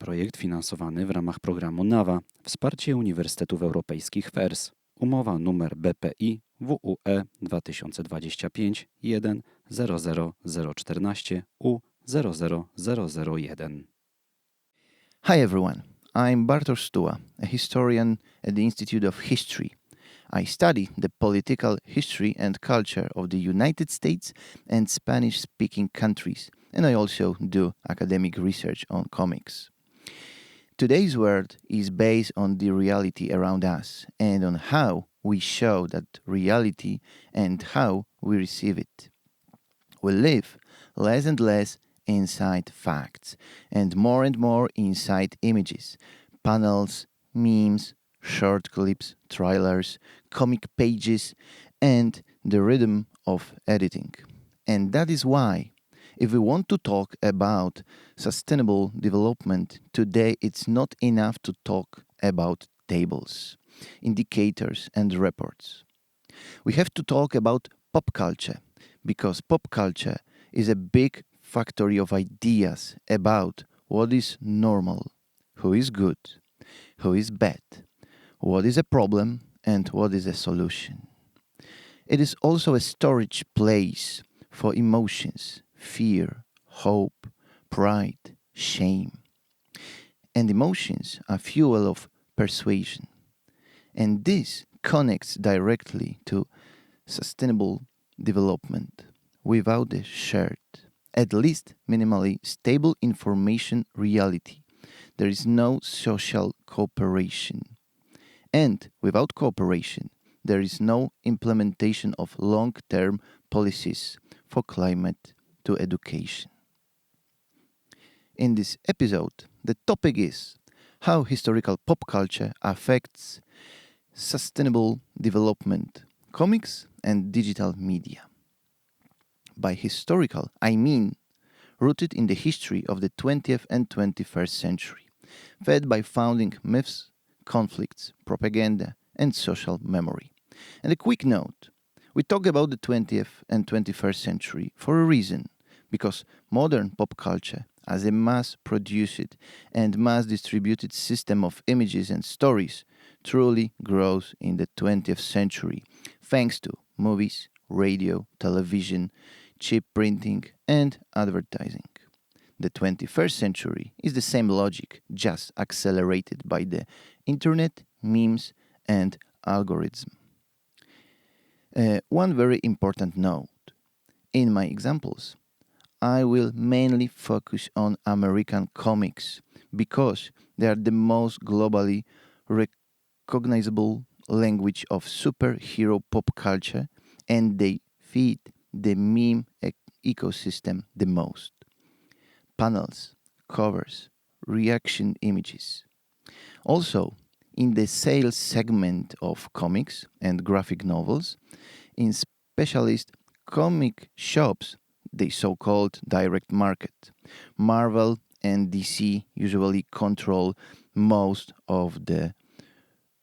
Projekt finansowany w ramach programu NAWA Wsparcie Uniwersytetów Europejskich FERS. Umowa nr BPI WUE 2025 1 00014 U 00001. Hi everyone, I'm Bartosz Stuła, a historian at the Institute of History. I study the political history and culture of the United States and Spanish-speaking countries, and I also do academic research on comics. Today's world is based on the reality around us and on how we show that reality and how we receive it. We live less and less inside facts and more inside images, panels, memes, short clips, trailers, comic pages, and the rhythm of editing. And that is why, if we want to talk about sustainable development, today it's not enough to talk about tables, indicators, and reports. We have to talk about pop culture, because pop culture is a big factory of ideas about what is normal, who is good, who is bad, what is a problem, and what is a solution. It is also a storage place for emotions, fear, hope, pride, shame. And emotions are fuel of persuasion. And this connects directly to sustainable development without a shared, at least minimally stable information reality. There is no social cooperation. And without cooperation, there is no implementation of long-term policies for climate to education. In this episode, the topic is how historical pop culture affects sustainable development, comics and digital media. By historical, I mean rooted in the history of the 20th and 21st century, fed by founding myths, conflicts, propaganda, and social memory. And a quick note, we talk about the 20th and 21st century for a reason, because modern pop culture, as a mass-produced and mass-distributed system of images and stories, truly grows in the 20th century, thanks to movies, radio, television, cheap printing, and advertising. The 21st century is the same logic, just accelerated by the internet, memes, and algorithm. One very important note. In my examples, I will mainly focus on American comics because they are the most globally recognizable language of superhero pop culture and they feed the meme ecosystem the most. Panels, covers, reaction images. Also, in the sales segment of comics and graphic novels, in specialist comic shops, the so-called direct market, Marvel and DC usually control most of the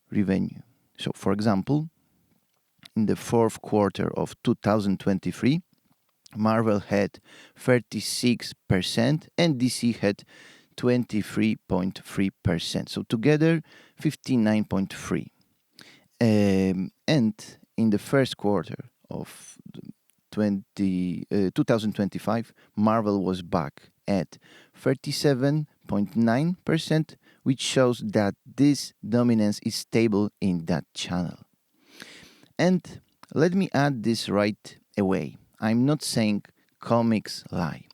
revenue. So, for example, in the fourth quarter of 2023, Marvel had 36% and DC had 23.3%. So together, 59.3%. And in the first quarter of 2025, Marvel was back at 37.9%, which shows that this dominance is stable in that channel. And let me add this right away. I'm not saying comics lie.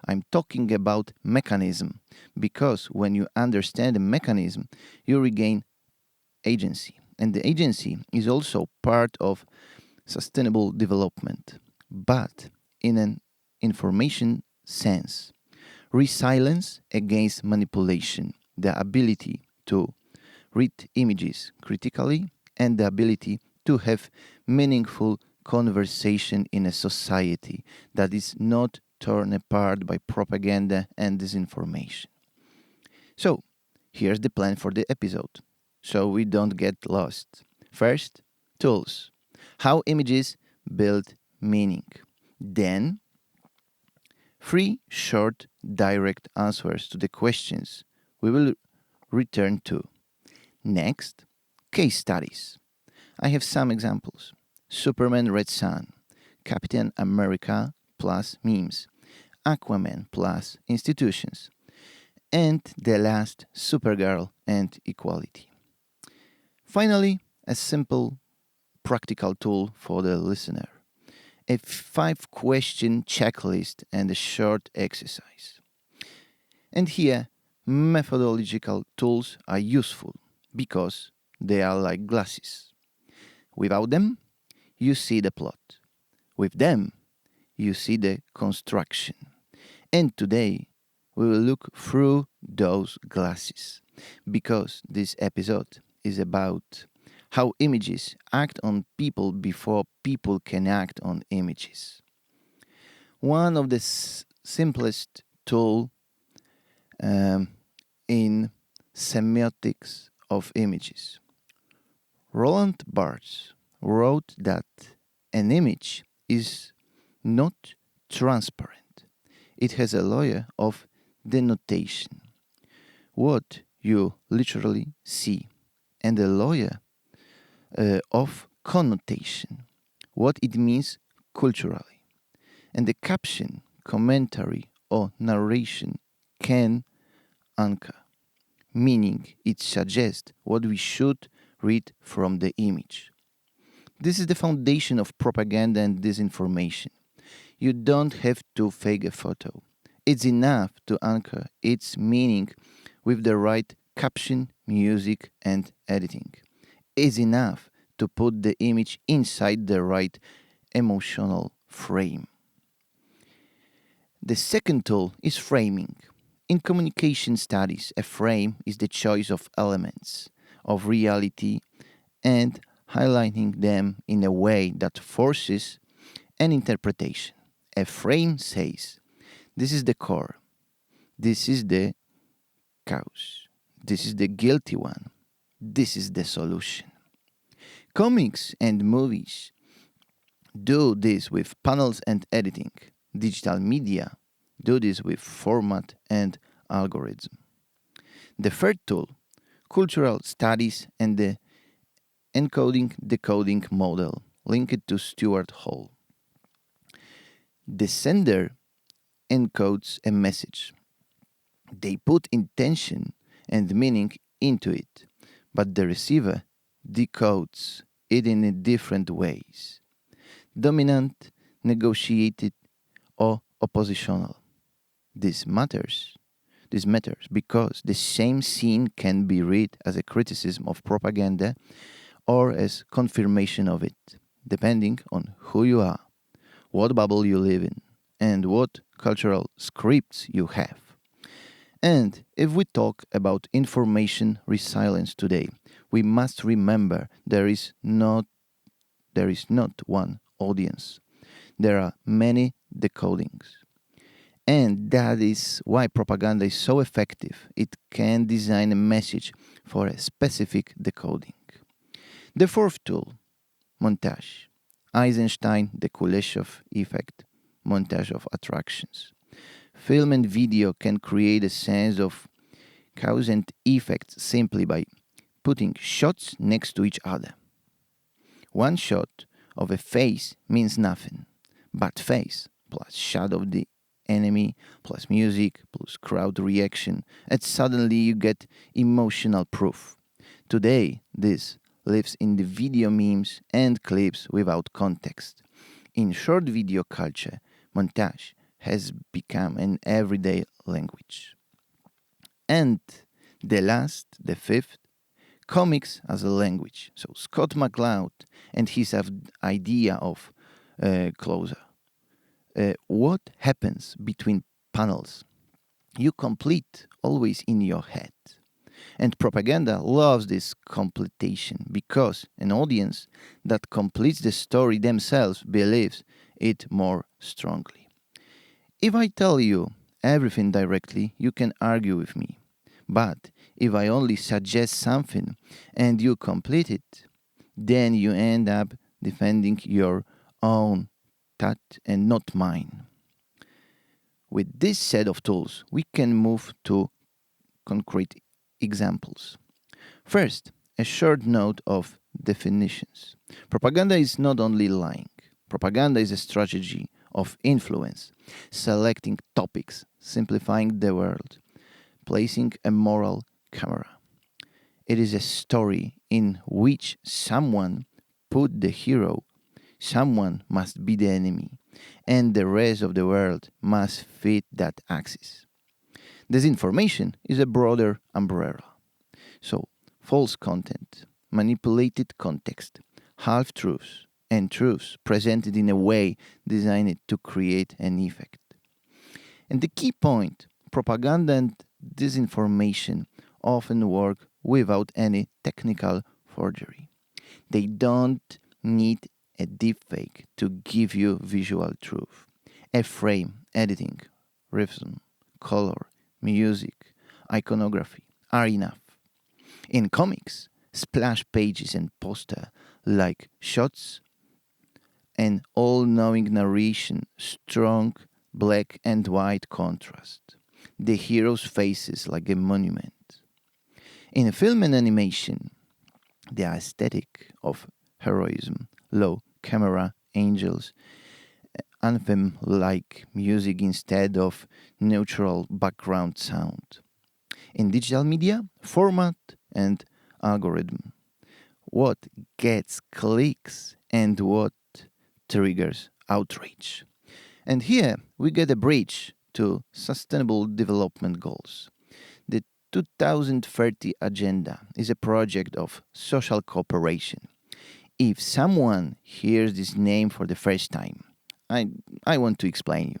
I'm talking about mechanism, because when you understand the mechanism, you regain agency. And the agency is also part of sustainable development, but in an information sense. Resilience against manipulation, the ability to read images critically, and the ability to have meaningful conversation in a society that is not torn apart by propaganda and disinformation. So, here's the plan for the episode, so we don't get lost. First, tools. How images build meaning. Then, 3 short, direct answers to the questions we will return to. Next, case studies. I have some examples. Superman Red Sun, Captain America plus memes, Aquaman plus institutions, and the last, Supergirl and equality. Finally, a simple practical tool for the listener. A 5-question checklist and a short exercise. And here, methodological tools are useful because they are like glasses. Without them, you see the plot. With them, you see the construction. And today, we will look through those glasses because this episode is about how images act on people before people can act on images. One of the simplest tools in semiotics of images. Roland Barthes wrote that an image is not transparent. It has a layer of denotation, what you literally see, and a layer of connotation, what it means culturally. And the caption, commentary, or narration can anchor, meaning it suggests what we should read from the image. This is the foundation of propaganda and disinformation. You don't have to fake a photo. It's enough to anchor its meaning with the right caption, music, and editing. It's enough to put the image inside the right emotional frame. The second tool is framing. In communication studies, a frame is the choice of elements of reality and highlighting them in a way that forces an interpretation. A frame says, this is the core, this is the cause, this is the guilty one, this is the solution. Comics and movies do this with panels and editing. Digital media do this with format and algorithm. The third tool, cultural studies and the encoding-decoding model linked to Stuart Hall. The sender encodes a message. They put intention and meaning into it, but the receiver decodes it in different ways. Dominant, negotiated, or oppositional. This matters because the same scene can be read as a criticism of propaganda or as confirmation of it, depending on who you are, what bubble you live in, and what cultural scripts you have. And if we talk about information resilience today, we must remember there is not one audience. There are many decodings. And that is why propaganda is so effective. It can design a message for a specific decoding. The fourth tool, montage. Eisenstein, the Kuleshov effect, montage of attractions. Film and video can create a sense of cause and effect simply by putting shots next to each other. One shot of a face means nothing, but face plus shadow of the enemy plus music plus crowd reaction, and suddenly you get emotional proof. Today, this lives in the video memes and clips without context. In short video culture, montage has become an everyday language. And the fifth, comics as a language. So Scott McCloud and his idea of closer. What happens between panels? You complete always in your head. And propaganda loves this completion because an audience that completes the story themselves believes it more strongly. If I tell you everything directly, you can argue with me. But if I only suggest something and you complete it, then you end up defending your own thought and not mine. With this set of tools, we can move to concrete examples. First, a short note of definitions. Propaganda is not only lying. Propaganda is a strategy of influence, selecting topics, simplifying the world, placing a moral camera. It is a story in which someone put the hero, someone must be the enemy, and the rest of the world must fit that axis. Disinformation is a broader umbrella. So, false content, manipulated context, half-truths, and truths presented in a way designed to create an effect. And the key point, propaganda and disinformation often work without any technical forgery. They don't need a deepfake to give you visual truth. A frame, editing, rhythm, color, music, iconography are enough. In comics, splash pages and poster like shots, an all-knowing narration, strong black and white contrast. The hero's faces like a monument. In film and animation, the aesthetic of heroism, low camera angels, anthem-like music instead of neutral background sound. In digital media, format and algorithm. What gets clicks and what triggers outrage. And here we get a bridge to Sustainable Development Goals. The 2030 Agenda is a project of social cooperation. If someone hears this name for the first time, I want to explain you.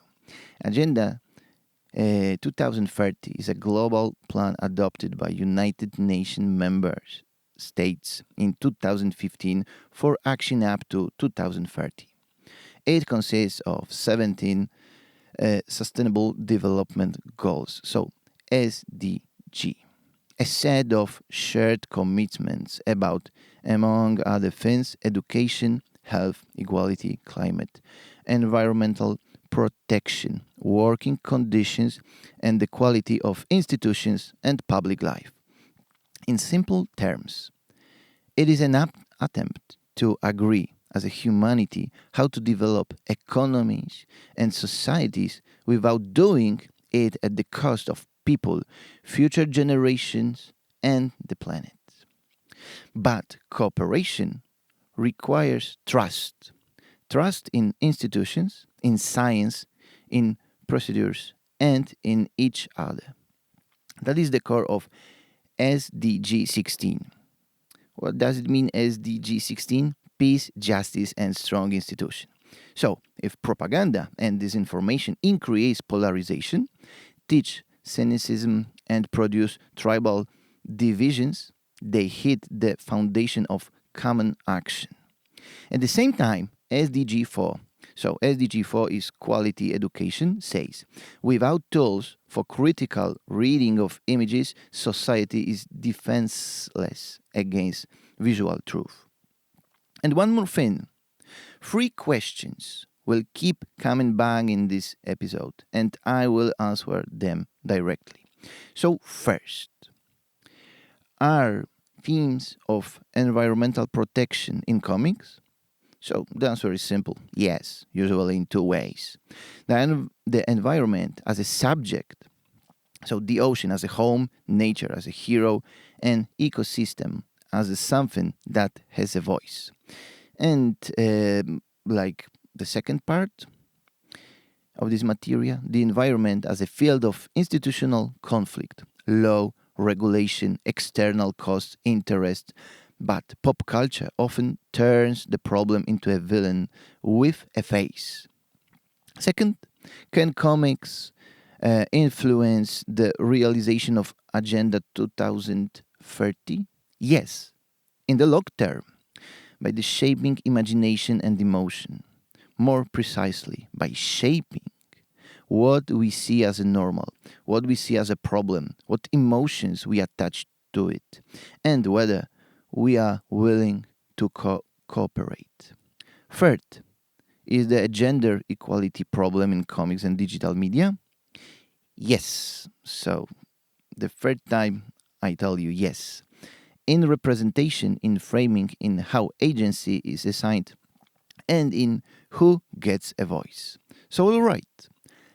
Agenda 2030 is a global plan adopted by United Nations member states in 2015 for action up to 2030. It consists of 17 Sustainable Development Goals, so SDG, a set of shared commitments about, among other things, education, health, equality, climate, environmental protection, working conditions, and the quality of institutions and public life. In simple terms, it is an attempt to agree as a humanity how to develop economies and societies without doing it at the cost of people, future generations, and the planet. But cooperation requires trust. Trust in institutions, in science, in procedures, and in each other. That is the core of SDG 16. What does it mean, SDG 16? Peace, justice, and strong institution. So, if propaganda and disinformation increase polarization, teach cynicism, and produce tribal divisions, they hit the foundation of common action. At the same time, SDG 4, so SDG 4 is quality education, says, without tools for critical reading of images, society is defenseless against visual truth. And one more thing, 3 questions will keep coming back in this episode, and I will answer them directly. So first, are themes of environmental protection in comics? So the answer is simple, yes, usually in 2 ways. The environment as a subject, so the ocean as a home, nature as a hero, and ecosystem as a something that has a voice. And like the second part of this material, the environment as a field of institutional conflict, law, regulation, external costs, interest, but pop culture often turns the problem into a villain with a face. Second, can comics influence the realization of Agenda 2030? Yes, in the long term, by the shaping imagination and emotion. More precisely, by shaping what we see as a normal, what we see as a problem, what emotions we attach to it, and whether we are willing to cooperate. Third, is there a gender equality problem in comics and digital media? Yes, so the third time I tell you yes. In representation, in framing, in how agency is assigned, and in who gets a voice. So, alright,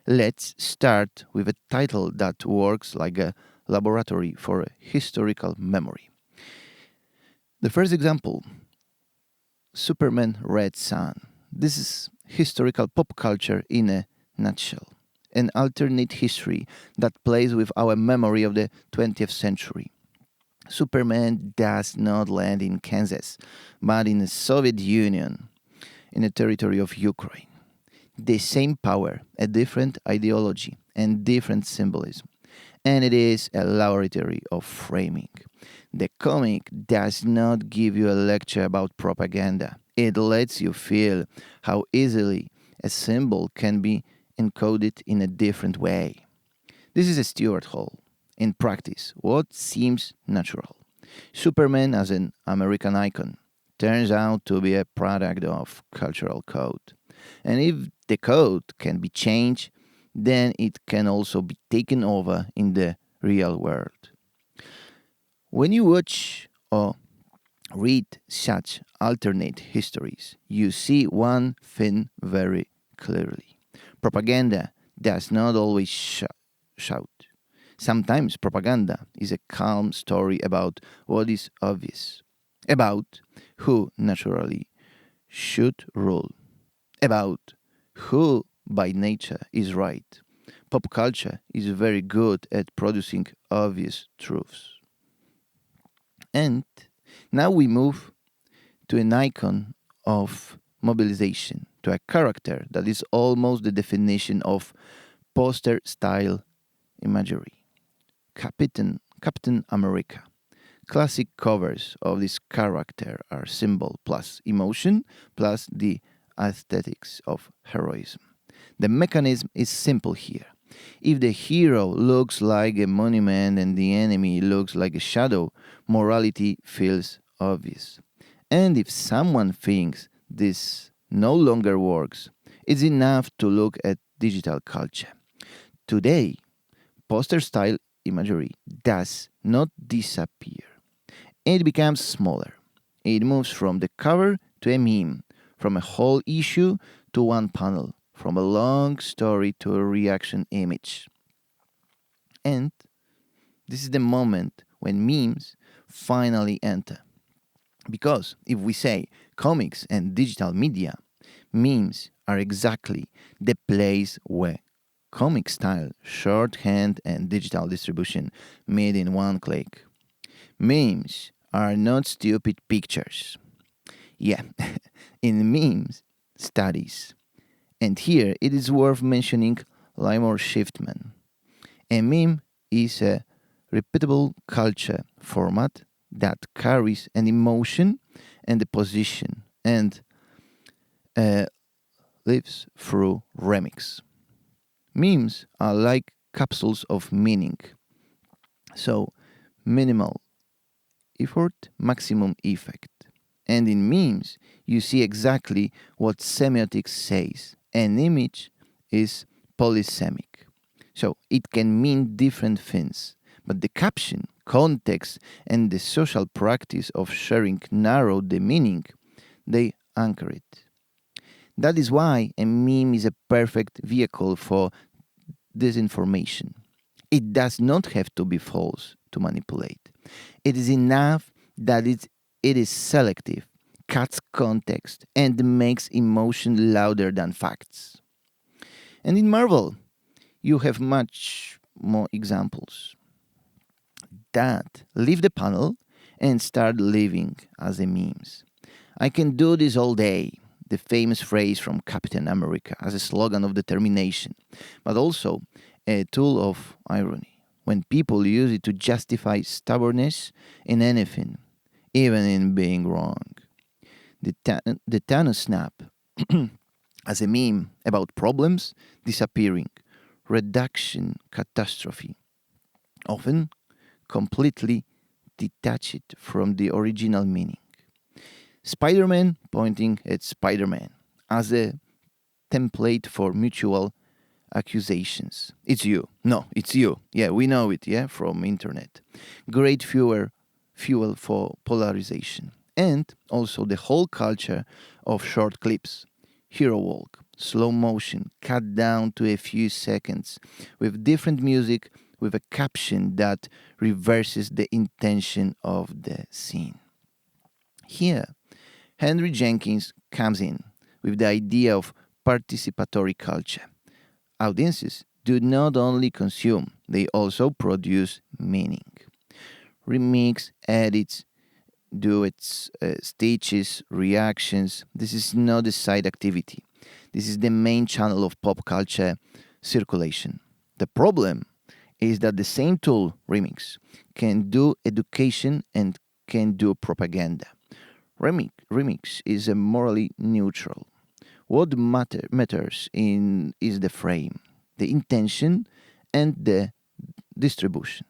let's start with a title that works like a laboratory for a historical memory. The first example, Superman Red Sun. This is historical pop culture in a nutshell. An alternate history that plays with our memory of the 20th century. Superman does not land in Kansas, but in the Soviet Union, in the territory of Ukraine. The same power, a different ideology, and different symbolism. And it is a laboratory of framing. The comic does not give you a lecture about propaganda. It lets you feel how easily a symbol can be encoded in a different way. This is a Stuart Hall. In practice, what seems natural. Superman as an American icon turns out to be a product of cultural code. And if the code can be changed, then it can also be taken over in the real world. When you watch or read such alternate histories, you see one thing very clearly. Propaganda does not always shout. Sometimes propaganda is a calm story about what is obvious, about who naturally should rule, about who by nature is right. Pop culture is very good at producing obvious truths. And now we move to an icon of mobilization, to a character that is almost the definition of poster-style imagery. Captain America. Classic covers of this character are symbol plus emotion plus the aesthetics of heroism. The mechanism is simple here. If the hero looks like a monument and the enemy looks like a shadow, morality feels obvious. And if someone thinks this no longer works, it's enough to look at digital culture. Today, poster-style imagery does not disappear. It becomes smaller. It moves from the cover to a meme, from a whole issue to one panel, from a long story to a reaction image. And this is the moment when memes finally enter. Because if we say comics and digital media, memes are exactly the place where comic style, shorthand, and digital distribution made in one click. Memes are not stupid pictures. Yeah, in memes, studies. And here it is worth mentioning Limor Shiftman. A meme is a repeatable culture format that carries an emotion and a position and lives through remix. Memes are like capsules of meaning. So, minimal effort, maximum effect. And in memes, you see exactly what semiotics says. An image is polysemic. So, it can mean different things. But the caption, context, and the social practice of sharing narrow the meaning, they anchor it. That is why a meme is a perfect vehicle for disinformation. It does not have to be false to manipulate. It is enough that it is selective, cuts context, and makes emotion louder than facts. And in Marvel, you have much more examples that leave the panel and start living as a memes. I can do this all day. The famous phrase from Captain America as a slogan of determination, but also a tool of irony, when people use it to justify stubbornness in anything, even in being wrong. The Thanos snap as a meme about problems disappearing, reduction, catastrophe, often completely detached from the original meaning. Spider-Man pointing at Spider-Man as a template for mutual accusations. It's you. No, it's you. Yeah, we know it, yeah, from internet. Great fuel for polarization. And also the whole culture of short clips. Hero walk, slow motion, cut down to a few seconds, with different music, with a caption that reverses the intention of the scene. Here, Henry Jenkins comes in with the idea of participatory culture. Audiences do not only consume, they also produce meaning. Remix, edits, duets, stitches, reactions. This is not a side activity. This is the main channel of pop culture circulation. The problem is that the same tool, remix, can do education and can do propaganda. Remix is a morally neutral. What matters is the frame, the intention, and the distribution.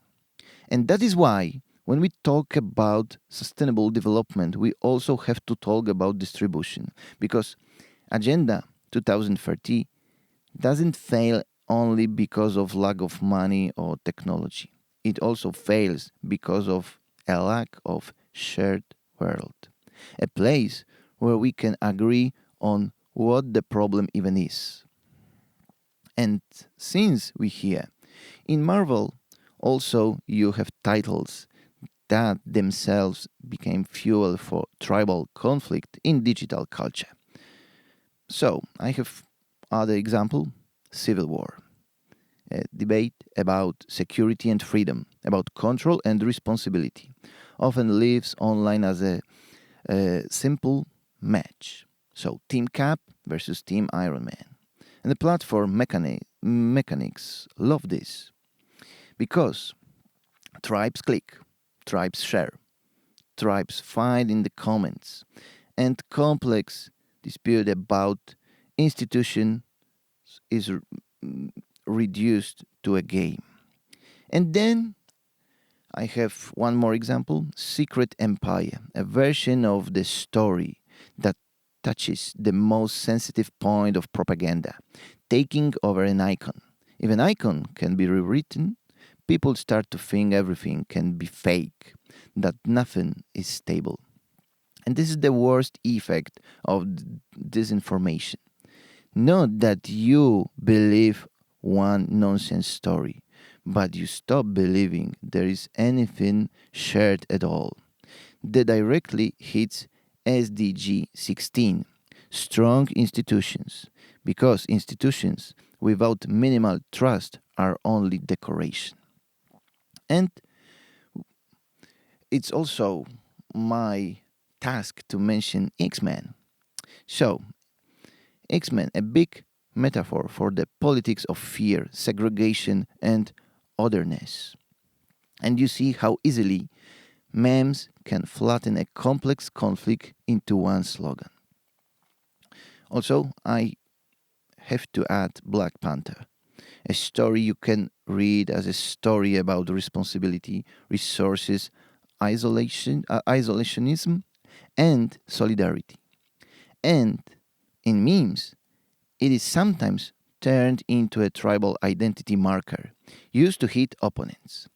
And that is why when we talk about sustainable development, we also have to talk about distribution, because Agenda 2030 doesn't fail only because of lack of money or technology. It also fails because of a lack of shared world, a place where we can agree on what the problem even is. And since we here, in Marvel, also you have titles that themselves became fuel for tribal conflict in digital culture. So I have other example, Civil War, a debate about security and freedom, about control and responsibility, often lives online as a simple match. So Team Cap versus Team Iron Man. And the platform mechanics love this because tribes click, tribes share, tribes find in the comments, and complex dispute about institution is reduced to a game. And then I have one more example, Secret Empire, a version of the story that touches the most sensitive point of propaganda, taking over an icon. If an icon can be rewritten, people start to think everything can be fake, that nothing is stable. And this is the worst effect of disinformation. Not that you believe one nonsense story, but you stop believing there is anything shared at all. That directly hits SDG 16, strong institutions, because institutions without minimal trust are only decoration. And it's also my task to mention X-Men. So, X-Men, a big metaphor for the politics of fear, segregation, and otherness. And you see how easily memes can flatten a complex conflict into one slogan. Also, I have to add Black Panther, a story you can read as a story about responsibility, resources, isolationism, and solidarity. And in memes, it is sometimes turned into a tribal identity marker used to hit opponents.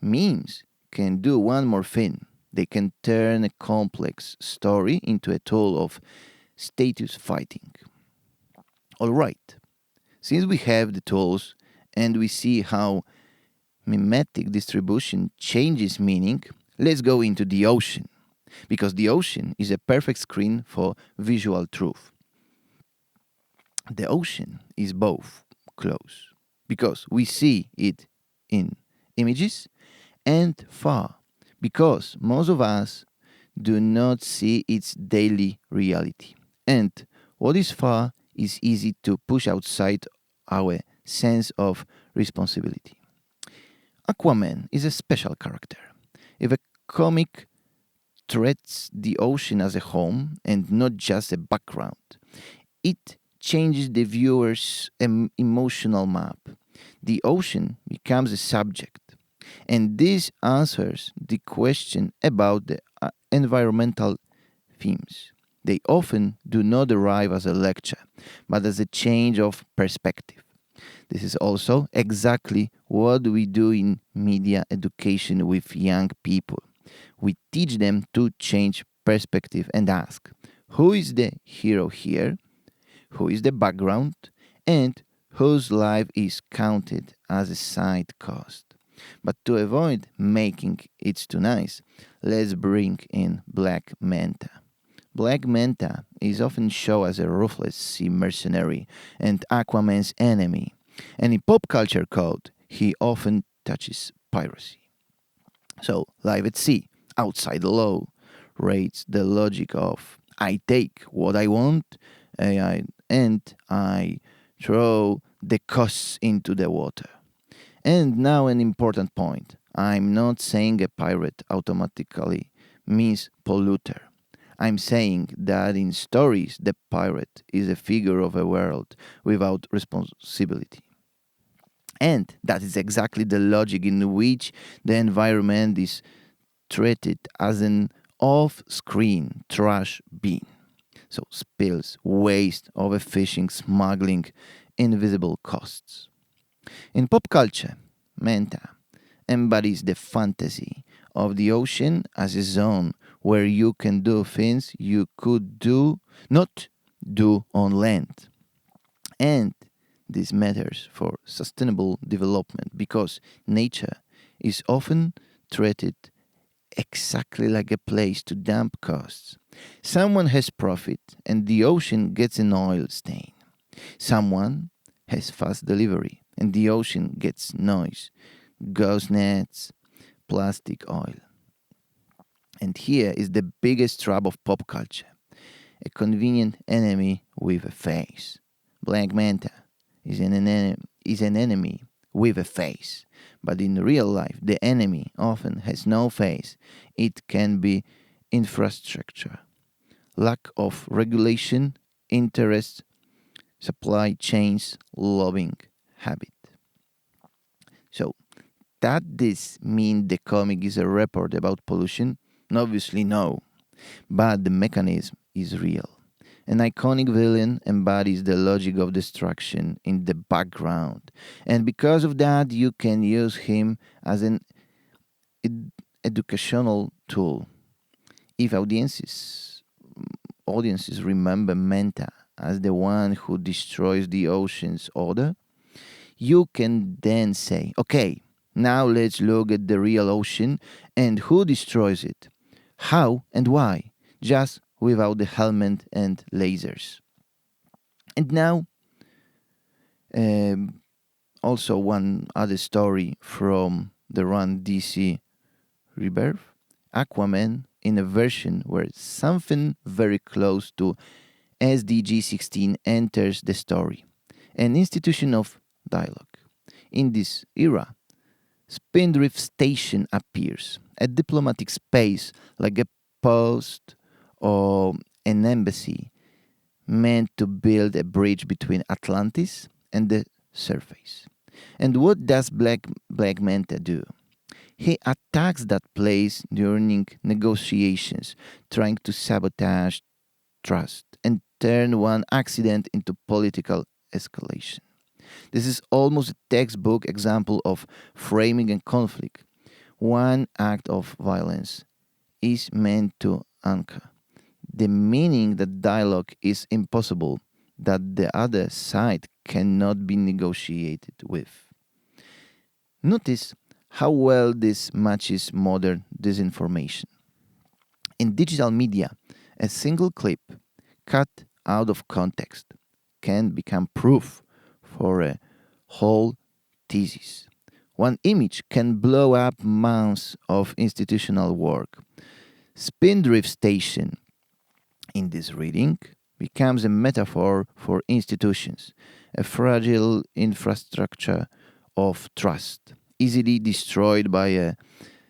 Memes can do one more thing. They can turn a complex story into a tool of status fighting. Alright, since we have the tools and we see how mimetic distribution changes meaning, let's go into the ocean. Because the ocean is a perfect screen for visual truth. The ocean is both close, because we see it in images, and far, because most of us do not see its daily reality. And what is far is easy to push outside our sense of responsibility. Aquaman is a special character. If a comic treats the ocean as a home and not just a background, it changes the viewer's emotional map. The ocean becomes a subject. And this answers the question about the environmental themes. They often do not arrive as a lecture, but as a change of perspective. This is also exactly what we do in media education with young people. We teach them to change perspective and ask, who is the hero here? Who is the background? And whose life is counted as a side cost? But to avoid making it too nice, let's bring in Black Manta. Black Manta is often shown as a ruthless sea mercenary and Aquaman's enemy. And in pop culture code, he often touches piracy. So, life at sea, outside the law, rates the logic of I take what I want and I throw the costs into the water. And now an important point. I'm not saying a pirate automatically means polluter. I'm saying that in stories, the pirate is a figure of a world without responsibility. And that is exactly the logic in which the environment is treated as an off-screen trash bin. So spills, waste, overfishing, smuggling, invisible costs. In pop culture, Manta embodies the fantasy of the ocean as a zone where you can do things you could not do on land. And this matters for sustainable development because nature is often treated exactly like a place to dump costs. Someone has profit and the ocean gets an oil stain. Someone has fast delivery and the ocean gets noise, ghost nets, plastic oil. And here is the biggest trap of pop culture. A convenient enemy with a face. Black Manta is an enemy with a face. But in real life, the enemy often has no face. It can be infrastructure, lack of regulation, interest, supply chains, lobbying habit. So, does this mean the comic is a report about pollution? Obviously, no. But the mechanism is real. An iconic villain embodies the logic of destruction in the background. And because of that, you can use him as an educational tool. If audiences remember Manta as the one who destroys the ocean's order, you can then say, okay, now let's look at the real ocean and who destroys it, how and why, just without the helmet and lasers. And now, also one other story from the Run DC Rebirth, Aquaman in a version where something very close to SDG 16 enters the story, an institution of dialogue. In this era, Spindrift Station appears, a diplomatic space like a post or an embassy meant to build a bridge between Atlantis and the surface. And what does Black Manta do? He attacks that place during negotiations, trying to sabotage trust and turn one accident into political escalation. This is almost a textbook example of framing and conflict. One act of violence is meant to anchor the meaning that dialogue is impossible, that the other side cannot be negotiated with. Notice how well this matches modern disinformation. In digital media, a single clip cut out of context can become proof for a whole thesis. One image can blow up months of institutional work. Spindrift Station, in this reading, becomes a metaphor for institutions, a fragile infrastructure of trust, easily destroyed by a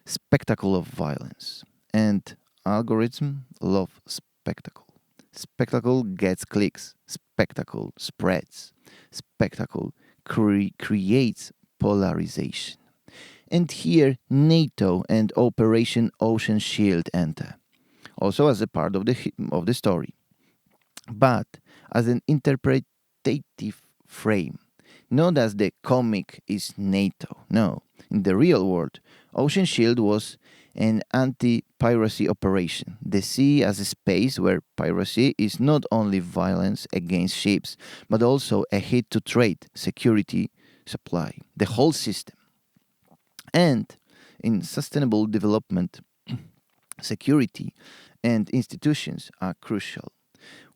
spectacle of violence. And algorithm love spectacle. Spectacle gets clicks. Spectacle spreads. Spectacle creates polarization. And here NATO and Operation Ocean Shield enter, also as a part of the story, but as an interpretative frame. Not as the comic is NATO. No. In the real world, Ocean Shield was an anti-piracy operation. The sea as a space where piracy is not only violence against ships, but also a hit to trade, security, supply, the whole system. And in sustainable development, security and institutions are crucial.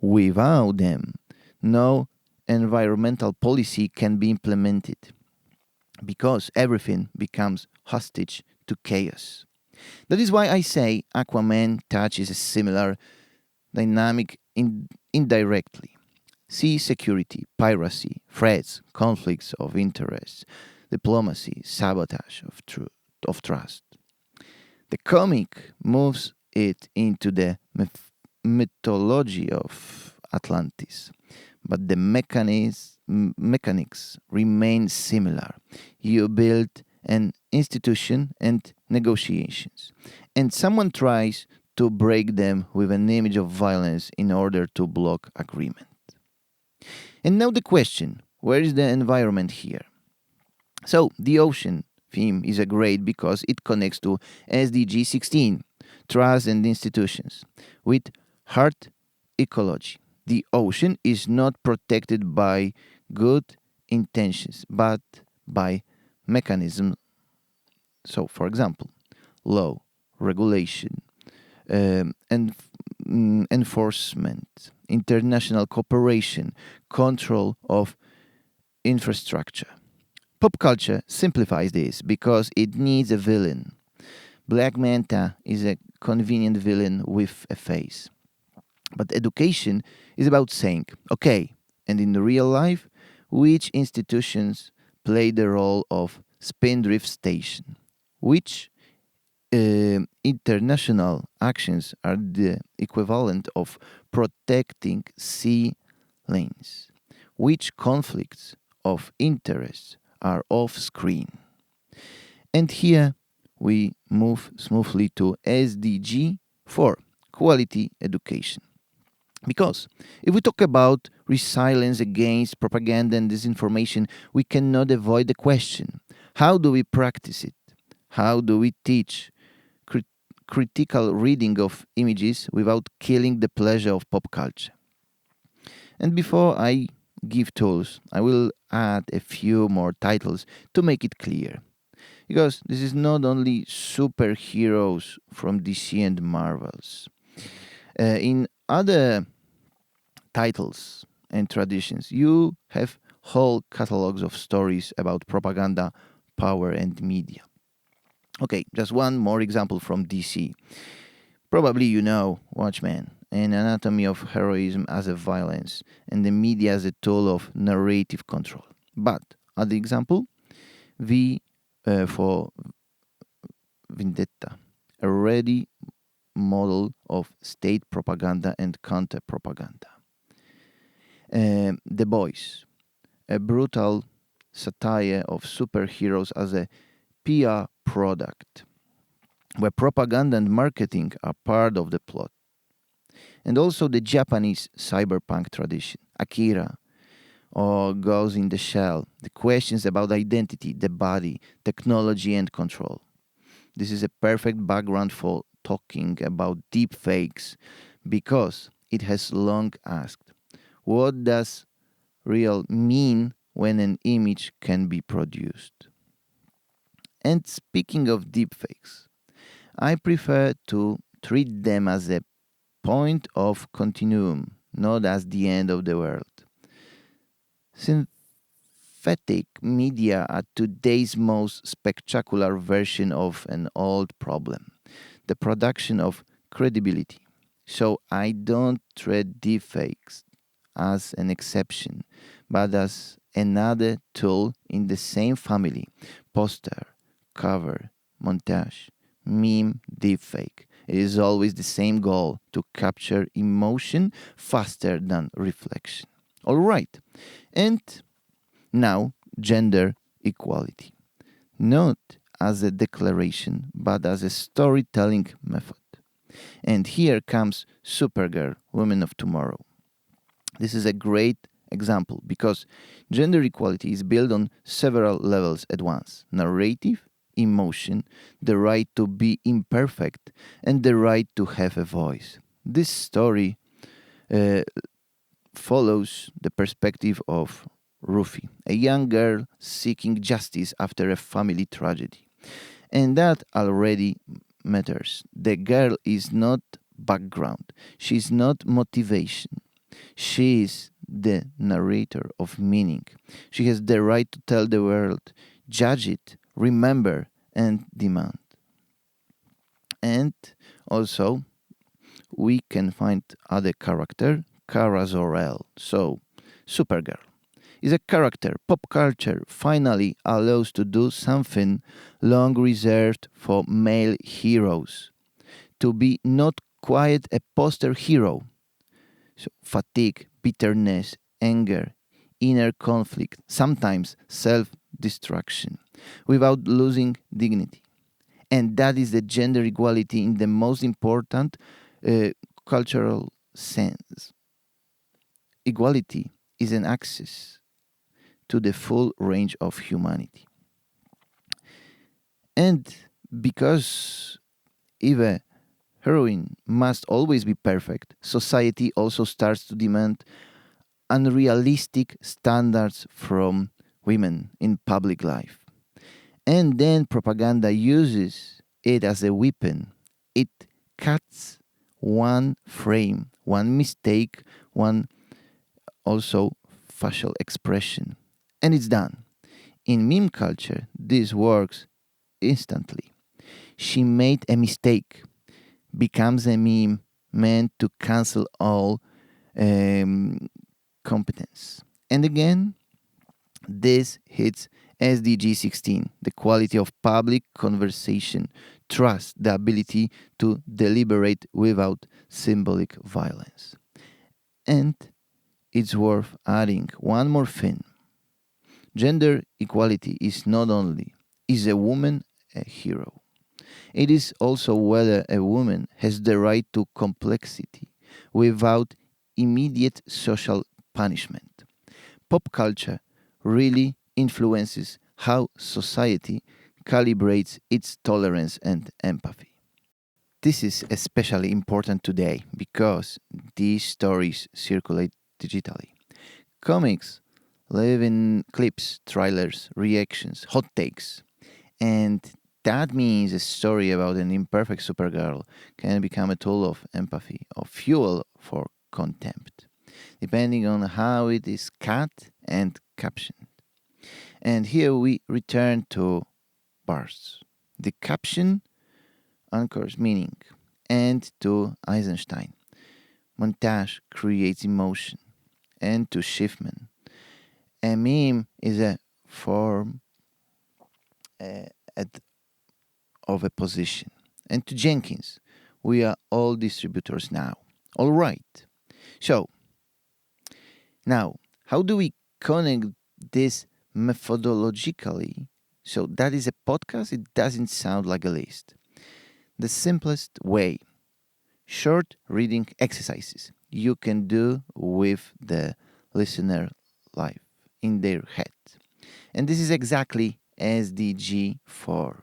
Without them, no environmental policy can be implemented because everything becomes hostage to chaos. That is why I say Aquaman touches a similar dynamic indirectly. Sea security, piracy, threats, conflicts of interest, diplomacy, sabotage of trust. The comic moves it into the mythology of Atlantis, but the mechanics remain similar. You build an institution and negotiations, and someone tries to break them with an image of violence in order to block agreement. And now the question, where is the environment here? So, the ocean theme is a great because it connects to SDG 16, trust and institutions, with heart ecology. The ocean is not protected by good intentions, but by mechanisms. So, for example, law, regulation, and enforcement, international cooperation, control of infrastructure. Pop culture simplifies this because it needs a villain. Black Manta is a convenient villain with a face. But education is about saying, okay, and in real life, which institutions play the role of Spindrift Station? Which international actions are the equivalent of protecting sea lanes? Which conflicts of interest are off screen? And here we move smoothly to SDG 4, quality education. Because if we talk about resilience against propaganda and disinformation, we cannot avoid the question, how do we practice it? How do we teach critical reading of images without killing the pleasure of pop culture? And before I give tools, I will add a few more titles to make it clear. Because this is not only superheroes from DC and Marvels. In other titles and traditions, you have whole catalogs of stories about propaganda, power, and media. Okay, just one more example from DC. Probably you know Watchmen, an anatomy of heroism as a violence, and the media as a tool of narrative control. But, other example, V for Vendetta, a ready model of state propaganda and counter-propaganda. The Boys, a brutal satire of superheroes as a PR product, where propaganda and marketing are part of the plot. And also the Japanese cyberpunk tradition, Akira, or Ghost in the Shell, the questions about identity, the body, technology, and control. This is a perfect background for talking about deep fakes because it has long asked, what does real mean when an image can be produced? And speaking of deepfakes, I prefer to treat them as a point of continuum, not as the end of the world. Synthetic media are today's most spectacular version of an old problem, the production of credibility. So I don't treat deepfakes as an exception, but as another tool in the same family: poster, cover, montage, meme, deepfake. It is always the same goal: to capture emotion faster than reflection. All right. And now, gender equality. Not as a declaration, but as a storytelling method. And here comes Supergirl, Women of Tomorrow. This is a great example, because gender equality is built on several levels at once: narrative, emotion, the right to be imperfect, and the right to have a voice. This story follows the perspective of Rufi, a young girl seeking justice after a family tragedy. And that already matters. The girl is not background, she's not motivation. She is the narrator of meaning. She has the right to tell the world, judge it, remember, and demand. And also, we can find other character, Kara Zor-El. So, Supergirl is a character pop culture finally allows to do something long reserved for male heroes. To be not quite a poster hero. So, fatigue, bitterness, anger, inner conflict, sometimes self-destruction, without losing dignity. And that is the gender equality in the most important cultural sense. Equality is an access to the full range of humanity. And because if a heroine must always be perfect, society also starts to demand unrealistic standards from women in public life. And then propaganda uses it as a weapon. It cuts one frame, one mistake, one also facial expression. And it's done. In meme culture, this works instantly. She made a mistake, becomes a meme meant to cancel all competence. And again, this hits SDG 16, the quality of public conversation, trust, the ability to deliberate without symbolic violence. And it's worth adding one more thing. Gender equality is not only is a woman a hero. It is also whether a woman has the right to complexity without immediate social punishment. Pop culture really influences how society calibrates its tolerance and empathy. This is especially important today because these stories circulate digitally. Comics live in clips, trailers, reactions, hot takes, and that means a story about an imperfect supergirl can become a tool of empathy or fuel for contempt, depending on how it is cut and captioned. And here we return to bars. The caption anchors meaning, and to Eisenstein. Montage creates emotion, and to Schiffman. A meme is a form at, of a position. And to Jenkins, we are all distributors now. All right. So, now, how do we connect this methodologically? So, that is a podcast, it doesn't sound like a list. The simplest way, short reading exercises you can do with the listener live in their head. And this is exactly SDG 4,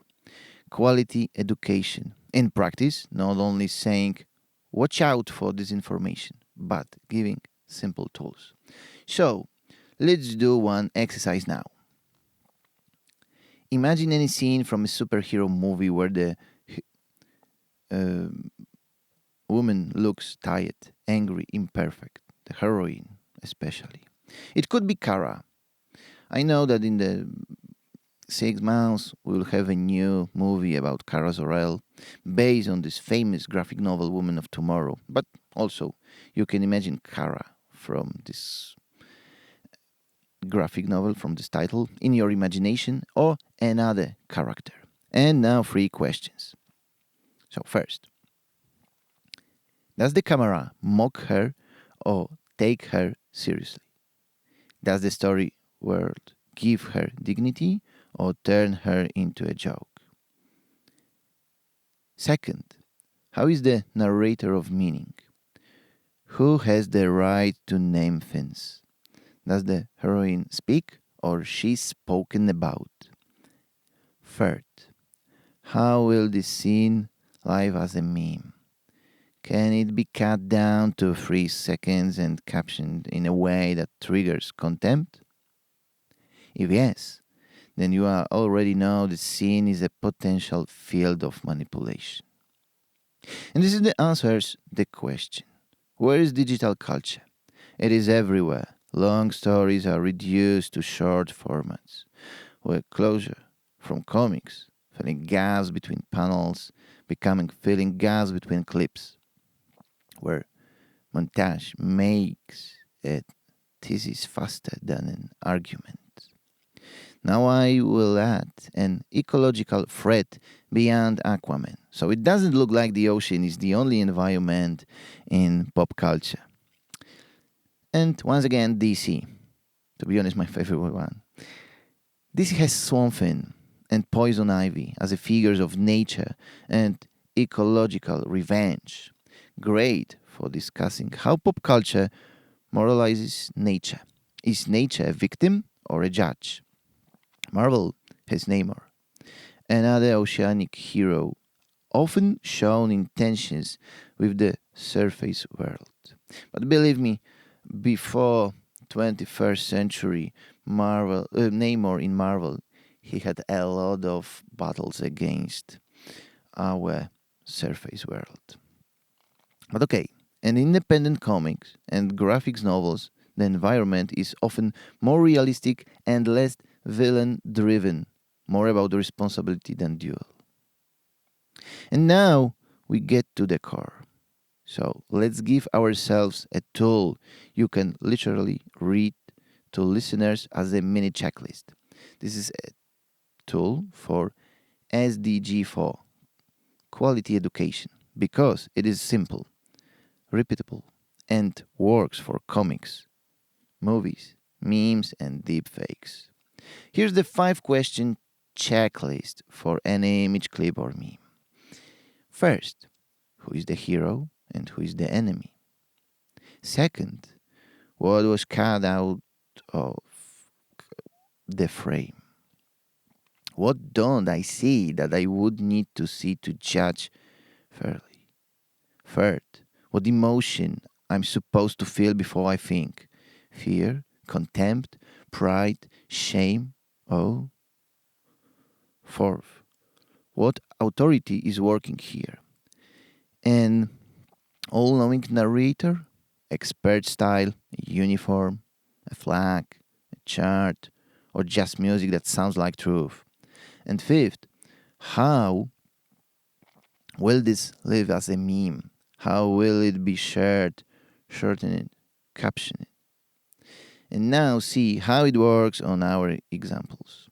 quality education. In practice, not only saying, watch out for disinformation, but giving simple tools. So, let's do one exercise now. Imagine any scene from a superhero movie where the woman looks tired, angry, imperfect, the heroine especially. It could be Kara. I know that in the 6 months we will have a new movie about Kara Zor-El based on this famous graphic novel Woman of Tomorrow. But also you can imagine Kara from this graphic novel, from this title, in your imagination or another character. And now 3 questions. So first, does the camera mock her or take her seriously? Does the story world give her dignity or turn her into a joke? Second, how is the narrator of meaning? Who has the right to name things? Does the heroine speak or she's spoken about? Third, how will this scene live as a meme? Can it be cut down to 3 seconds and captioned in a way that triggers contempt? If yes, then you already know the scene is a potential field of manipulation. And this is the answers the question. Where is digital culture? It is everywhere. Long stories are reduced to short formats, where closure from comics, filling gaps between panels, becoming filling gaps between clips, where montage makes a thesis faster than an argument. Now I will add an ecological threat beyond Aquaman, so it doesn't look like the ocean is the only environment in pop culture. And once again, DC. To be honest, my favorite one. DC has Swamp Thing and Poison Ivy as the figures of nature and ecological revenge. Great for discussing how pop culture moralizes nature. Is nature a victim or a judge? Marvel has Namor, another oceanic hero, often shown in tensions with the surface world. But believe me, before 21st century Namor in Marvel, he had a lot of battles against our surface world. But okay, in independent comics and graphics novels, the environment is often more realistic and less villain-driven, more about responsibility than duel. And now we get to the core. So let's give ourselves a tool you can literally read to listeners as a mini checklist. This is a tool for SDG4, quality education, because it is simple, repeatable, and works for comics, movies, memes, and deepfakes. Here's the 5-question checklist for any image clip or meme. First, who is the hero and who is the enemy? Second, what was cut out of the frame? What don't I see that I would need to see to judge fairly? Third, what emotion I'm supposed to feel before I think? Fear, contempt, pride, shame? Oh. Fourth, what authority is working here? An all-knowing narrator, expert style, a uniform, a flag, a chart, or just music that sounds like truth? And fifth, how will this live as a meme? How will it be shared, shortened, captioned? And now see how it works on our examples.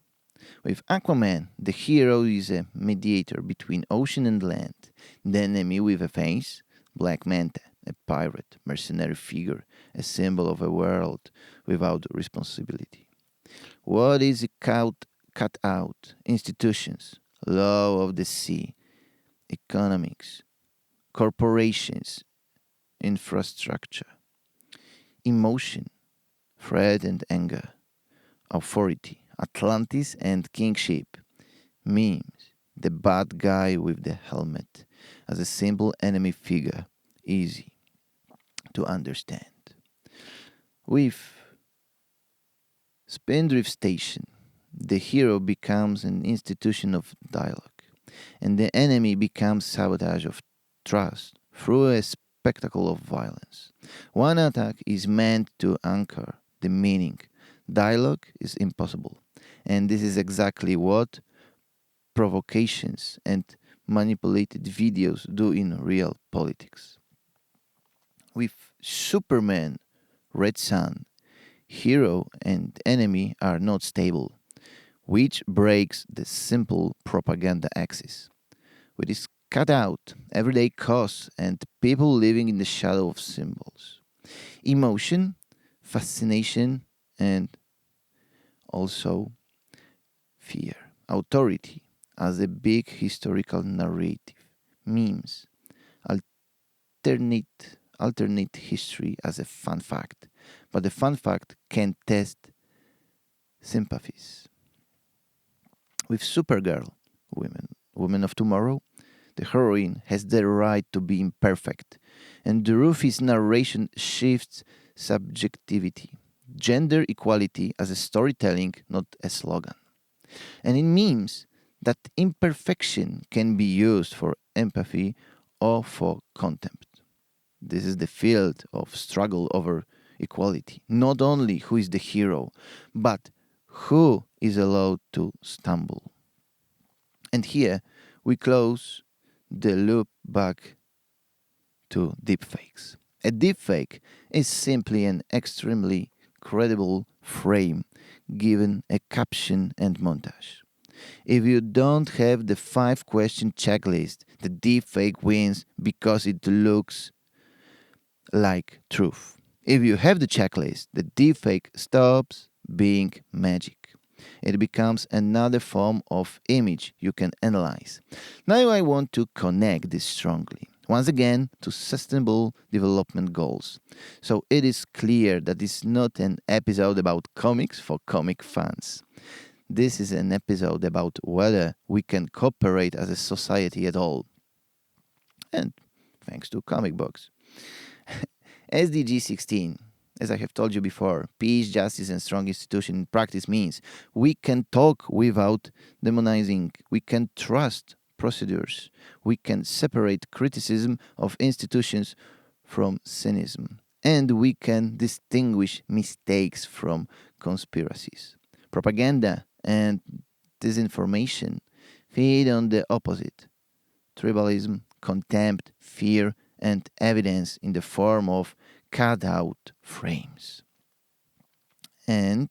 With Aquaman, the hero is a mediator between ocean and land. The enemy with a face, Black Manta, a pirate, mercenary figure, a symbol of a world without responsibility. What is cut out? Institutions, law of the sea, economics, corporations, infrastructure, emotion, threat and anger, authority, Atlantis and kingship, memes, the bad guy with the helmet as a simple enemy figure, easy to understand. With Spindrift Station, the hero becomes an institution of dialogue, and the enemy becomes sabotage of trust through a spectacle of violence. One attack is meant to anchor the meaning. Dialogue is impossible, and this is exactly what provocations and manipulated videos do in real politics. With Superman, Red Sun, hero and enemy are not stable, which breaks the simple propaganda axis. With this cut out everyday costs and people living in the shadow of symbols. Emotion, fascination, and also fear. Authority as a big historical narrative. Memes. Alternate history as a fun fact. but the fun fact can test sympathies. With Supergirl, Women of Tomorrow, the heroine has the right to be imperfect, and Rufi's narration shifts subjectivity, gender equality as a storytelling, not a slogan. And it means that imperfection can be used for empathy or for contempt. This is the field of struggle over equality. Not only who is the hero, but who is allowed to stumble. And here we close the loop back to deepfakes. A deepfake is simply an extremely credible frame given a caption and montage. If you don't have the 5-question checklist, the deepfake wins because it looks like truth. If you have the checklist, the deepfake stops being magic. It becomes another form of image you can analyze. Now I want to connect this strongly, once again, to Sustainable Development Goals. So it is clear that it's not an episode about comics for comic fans. This is an episode about whether we can cooperate as a society at all. And thanks to comic books. SDG 16, as I have told you before, peace, justice, and strong institution in practice means we can talk without demonizing, we can trust procedures, we can separate criticism of institutions from cynicism, and we can distinguish mistakes from conspiracies. Propaganda and disinformation feed on the opposite: tribalism, contempt, fear, and evidence in the form of cut-out frames. And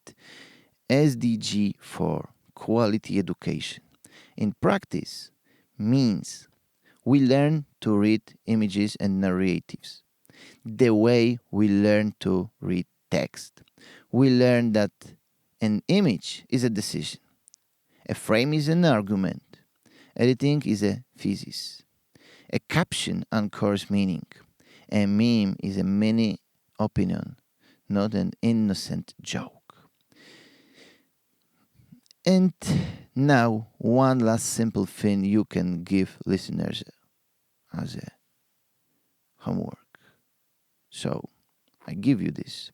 SDG 4, quality education, in practice means we learn to read images and narratives the way we learn to read text. We learn that an image is a decision, a frame is an argument, editing is a thesis, a caption anchors meaning, a meme is a mini opinion, not an innocent joke. And now, one last simple thing you can give listeners as a homework. So, I give you this.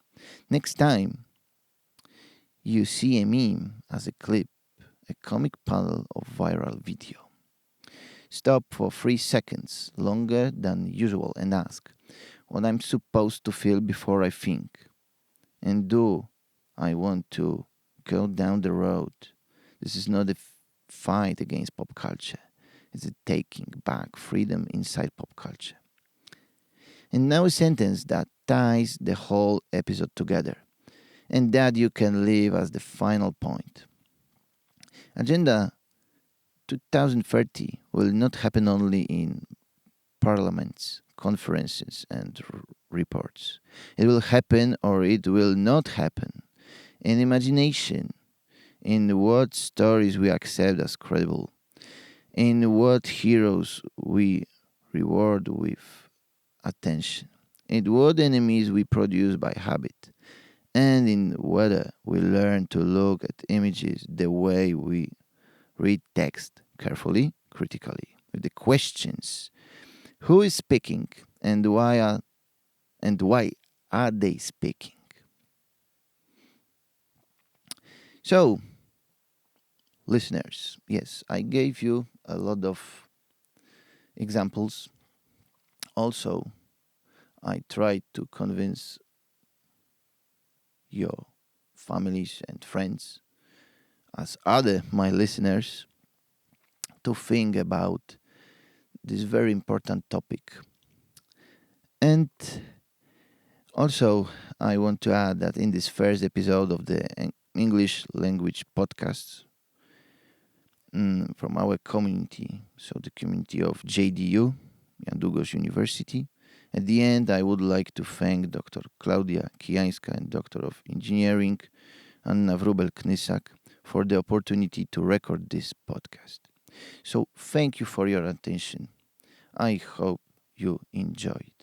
Next time you see a meme as a clip, a comic panel of viral video, stop for 3 seconds longer than usual and ask what I'm supposed to feel before I think. And do I want to go down the road? This is not a fight against pop culture. It's a taking back freedom inside pop culture. And now a sentence that ties the whole episode together, and that you can leave as the final point. Agenda 2030 will not happen only in parliaments, conferences, and reports. It will happen or it will not happen in imagination, in what stories we accept as credible, in what heroes we reward with attention, in what enemies we produce by habit, and in whether we learn to look at images the way we read text, carefully, critically, with the questions: who is speaking and why are they speaking? So, listeners, yes, I gave you a lot of examples. Also, I tried to convince your families and friends, as other my listeners, to think about this very important topic. And also, I want to add that in this first episode of the English language podcast from our community, so the community of JDU, Jan Długosz University, at the end, I would like to thank Dr. Klaudia Kijańska and Doctor of Engineering Anna Wróbel-Knysak for the opportunity to record this podcast. So thank you for your attention. I hope you enjoyed.